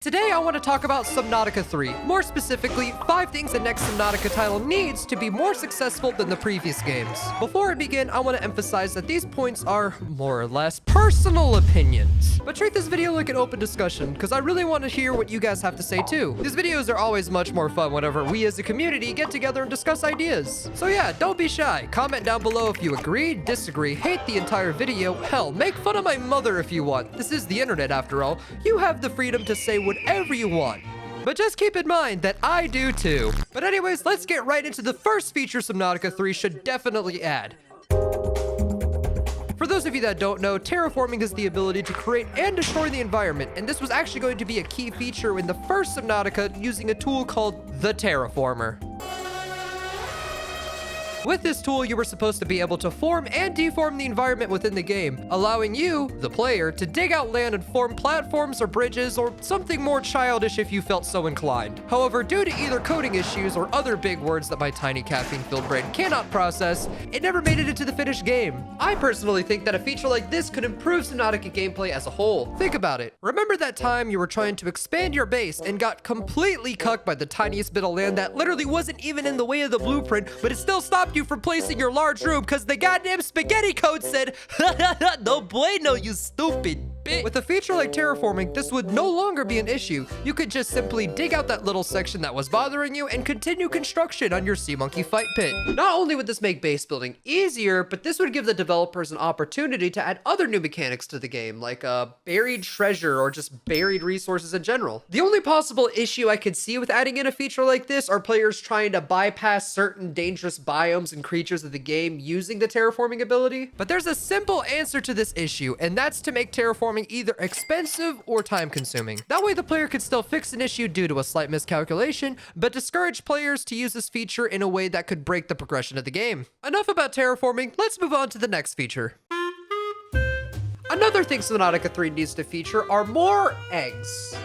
Today I want to talk about Subnautica 3, more specifically, 5 things the next Subnautica title needs to be more successful than the previous games. Before I begin, I want to emphasize that these points are, more or less, personal opinions. But treat this video like an open discussion, because I really want to hear what you guys have to say too. These videos are always much more fun whenever we as a community get together and discuss ideas. So yeah, don't be shy. Comment down below if you agree, disagree, hate the entire video, hell, make fun of my mother if you want. This is the internet after all. You have the freedom to say whatever you want. But just keep in mind that I do too. But anyways, let's get right into the first feature Subnautica 3 should definitely add. For those of you that don't know, terraforming is the ability to create and destroy the environment, and this was actually going to be a key feature in the first Subnautica using a tool called the Terraformer. With this tool, you were supposed to be able to form and deform the environment within the game, allowing you, the player, to dig out land and form platforms or bridges or something more childish if you felt so inclined. However, due to either coding issues or other big words that my tiny caffeine-filled brain cannot process, it never made it into the finished game. I personally think that a feature like this could improve Subnautica gameplay as a whole. Think about it. Remember that time you were trying to expand your base and got completely cucked by the tiniest bit of land that literally wasn't even in the way of the blueprint, but it still stopped you from placing your large room because the goddamn spaghetti code said, no bueno, you stupid bitch. With a feature like terraforming, this would no longer be an issue. You could just simply dig out that little section that was bothering you and continue construction on your sea monkey fight pit. Not only would this make base building easier, but this would give the developers an opportunity to add other new mechanics to the game, like buried treasure or just buried resources in general. The only possible issue I could see with adding in a feature like this are players trying to bypass certain dangerous biomes and creatures of the game using the terraforming ability. But there's a simple answer to this issue, and that's to make terraforming either expensive or time consuming. That way the player could still fix an issue due to a slight miscalculation, but discourage players to use this feature in a way that could break the progression of the game. Enough about terraforming, let's move on to the next feature. Another thing Subnautica 3 needs to feature are more eggs.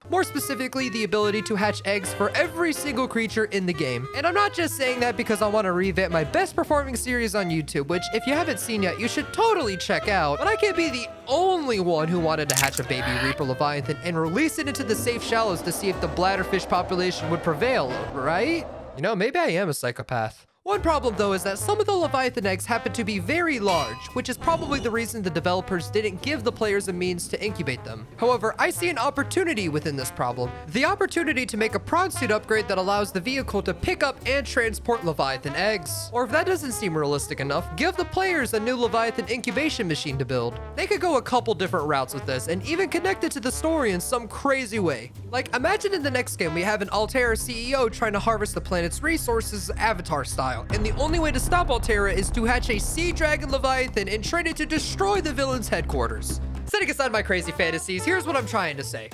More specifically, the ability to hatch eggs for every single creature in the game. And I'm not just saying that because I want to revamp my best performing series on YouTube, which if you haven't seen yet, you should totally check out. But I can't be the only one who wanted to hatch a baby Reaper Leviathan and release it into the safe shallows to see if the bladderfish population would prevail, right? You know, maybe I am a psychopath. One problem though is that some of the Leviathan eggs happen to be very large, which is probably the reason the developers didn't give the players a means to incubate them. However, I see an opportunity within this problem. The opportunity to make a prawn suit upgrade that allows the vehicle to pick up and transport Leviathan eggs. Or if that doesn't seem realistic enough, give the players a new Leviathan incubation machine to build. They could go a couple different routes with this and even connect it to the story in some crazy way. Like, imagine in the next game we have an Altera CEO trying to harvest the planet's resources Avatar style. And the only way to stop Altera is to hatch a sea dragon Leviathan and train it to destroy the villain's headquarters. Setting aside my crazy fantasies, here's what I'm trying to say.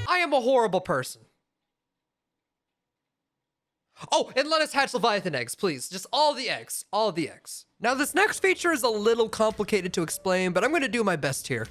I am a horrible person. Oh, and let us hatch Leviathan eggs, please. Just all the eggs. All the eggs. Now, this next feature is a little complicated to explain, but I'm going to do my best here.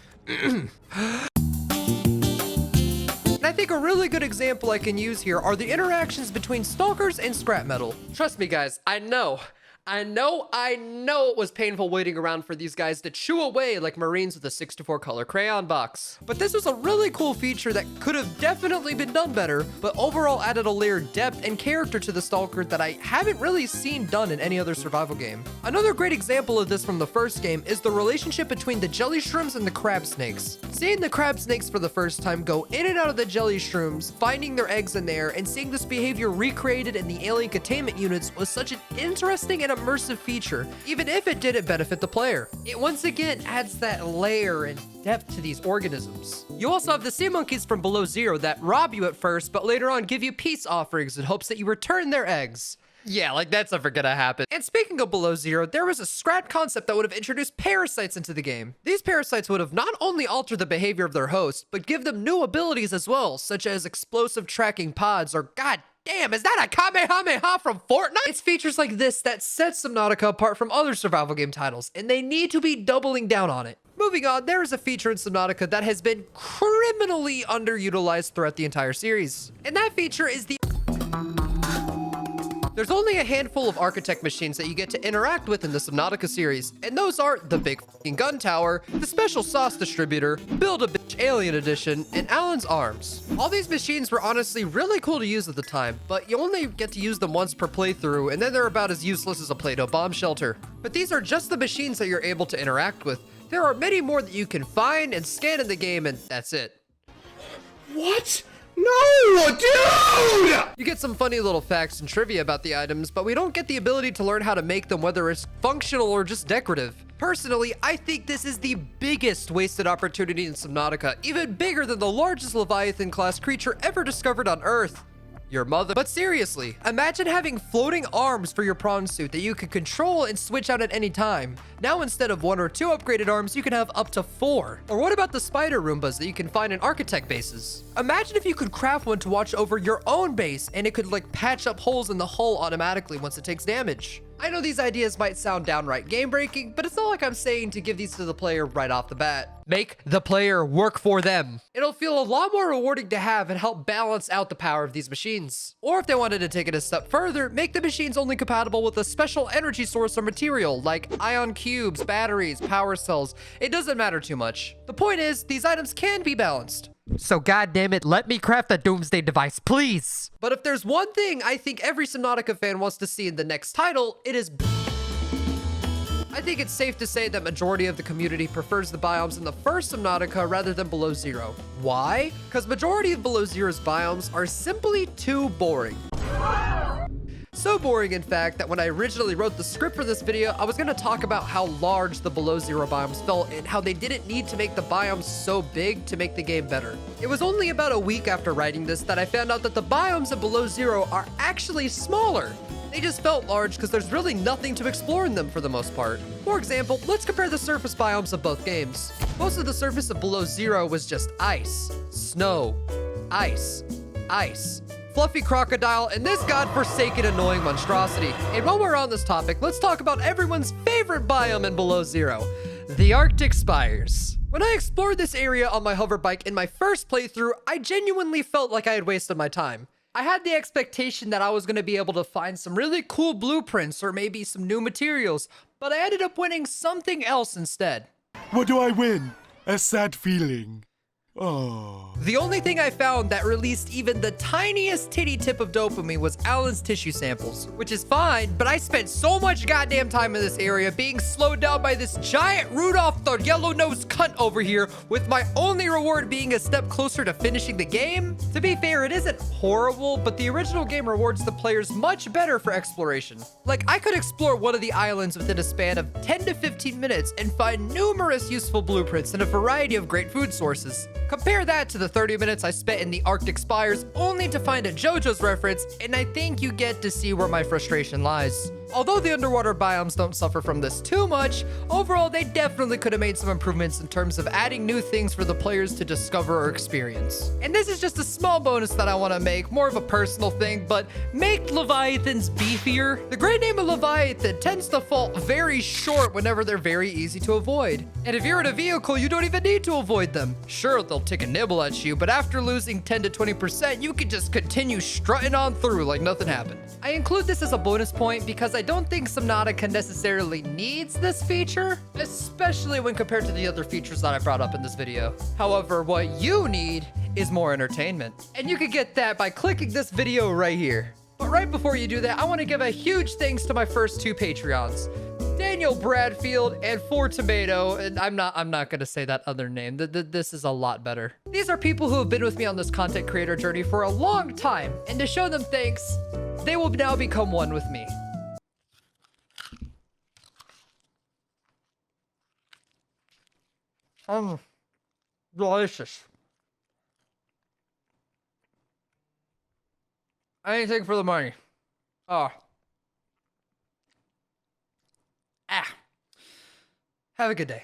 And I think a really good example I can use here are the interactions between stalkers and scrap metal. Trust me, guys, I know it was painful waiting around for these guys to chew away like Marines with a 6-4 color crayon box. But this was a really cool feature that could have definitely been done better, but overall added a layer of depth and character to the Stalker that I haven't really seen done in any other survival game. Another great example of this from the first game is the relationship between the jelly shrooms and the crab snakes. Seeing the crab snakes for the first time go in and out of the jelly shrooms, finding their eggs in there, and seeing this behavior recreated in the alien containment units was such an interesting and immersive feature, even if it didn't benefit the player. It once again adds that layer and depth to these organisms. You also have the sea monkeys from Below Zero that rob you at first, but later on give you peace offerings in hopes that you return their eggs. Yeah, like that's never gonna happen. And speaking of Below Zero, there was a scrap concept that would have introduced parasites into the game. These parasites would have not only altered the behavior of their host, but give them new abilities as well, such as explosive tracking pods or god damn, is that a Kamehameha from Fortnite? It's features like this that set Subnautica apart from other survival game titles, and they need to be doubling down on it. Moving on, there is a feature in Subnautica that has been criminally underutilized throughout the entire series. And that feature is the There's only a handful of architect machines that you get to interact with in the Subnautica series, and those are the big f***ing gun tower, the special sauce distributor, Build-A-Bitch Alien Edition, and Alan's arms. All these machines were honestly really cool to use at the time, but you only get to use them once per playthrough, and then they're about as useless as a Play-Doh bomb shelter. But these are just the machines that you're able to interact with. There are many more that you can find and scan in the game, and that's it. What? No, dude! You get some funny little facts and trivia about the items, but we don't get the ability to learn how to make them, whether it's functional or just decorative. Personally, I think this is the biggest wasted opportunity in Subnautica, even bigger than the largest Leviathan-class creature ever discovered on Earth. Your mother. But seriously, imagine having floating arms for your prawn suit that you could control and switch out at any time. Now instead of 1 or 2 upgraded arms, you can have up to 4. Or what about the spider Roombas that you can find in architect bases? Imagine if you could craft one to watch over your own base and it could like patch up holes in the hull automatically once it takes damage. I know these ideas might sound downright game-breaking, but it's not like I'm saying to give these to the player right off the bat. Make the player work for them. It'll feel a lot more rewarding to have and help balance out the power of these machines. Or if they wanted to take it a step further, make the machines only compatible with a special energy source or material like ion cubes, batteries, power cells. It doesn't matter too much. The point is, these items can be balanced. So goddammit, let me craft a doomsday device, please. But if there's one thing I think every Subnautica fan wants to see in the next title, it is... I think it's safe to say that majority of the community prefers the biomes in the first Subnautica rather than Below Zero. Why? Because majority of Below Zero's biomes are simply too boring. So boring, in fact, that when I originally wrote the script for this video, I was going to talk about how large the Below Zero biomes felt and how they didn't need to make the biomes so big to make the game better. It was only about a week after writing this that I found out that the biomes of Below Zero are actually smaller. They just felt large because there's really nothing to explore in them for the most part. For example, let's compare the surface biomes of both games. Most of the surface of Below Zero was just ice, snow, ice, ice, fluffy crocodile, and this godforsaken annoying monstrosity. And while we're on this topic, let's talk about everyone's favorite biome in Below Zero, the Arctic Spires. When I explored this area on my hover bike in my first playthrough, I genuinely felt like I had wasted my time. I had the expectation that I was going to be able to find some really cool blueprints or maybe some new materials, but I ended up winning something else instead. What do I win? A sad feeling. Oh. The only thing I found that released even the tiniest titty tip of dopamine was Alan's tissue samples, which is fine, but I spent so much goddamn time in this area being slowed down by this giant Rudolph the yellow-nosed cunt over here, with my only reward being a step closer to finishing the game. To be fair, it isn't horrible, but the original game rewards the players much better for exploration. Like, I could explore one of the islands within a span of 10 to 15 minutes and find numerous useful blueprints and a variety of great food sources. Compare that to the 30 minutes I spent in the Arctic Spires only to find a JoJo's reference, and I think you get to see where my frustration lies. Although the underwater biomes don't suffer from this too much, overall they definitely could have made some improvements in terms of adding new things for the players to discover or experience. And this is just a small bonus that I want to make, more of a personal thing, but make Leviathans beefier. The great name of Leviathan tends to fall very short whenever they're very easy to avoid. And if you're in a vehicle, you don't even need to avoid them. Sure, they'll take a nibble at you, but after losing 10 to 20%, you can just continue strutting on through like nothing happened. I include this as a bonus point because I don't think Subnautica necessarily needs this feature, especially when compared to the other features that I brought up in this video. However, what you need is more entertainment. And you can get that by clicking this video right here. But right before you do that, I want to give a huge thanks to my first 2 Patreons, Daniel Bradfield and 4Tomato, and I'm not gonna say that other name. This is a lot better. These are people who have been with me on this content creator journey for a long time, and to show them thanks, they will now become one with me. Delicious. Anything for the money. Oh. Have a good day.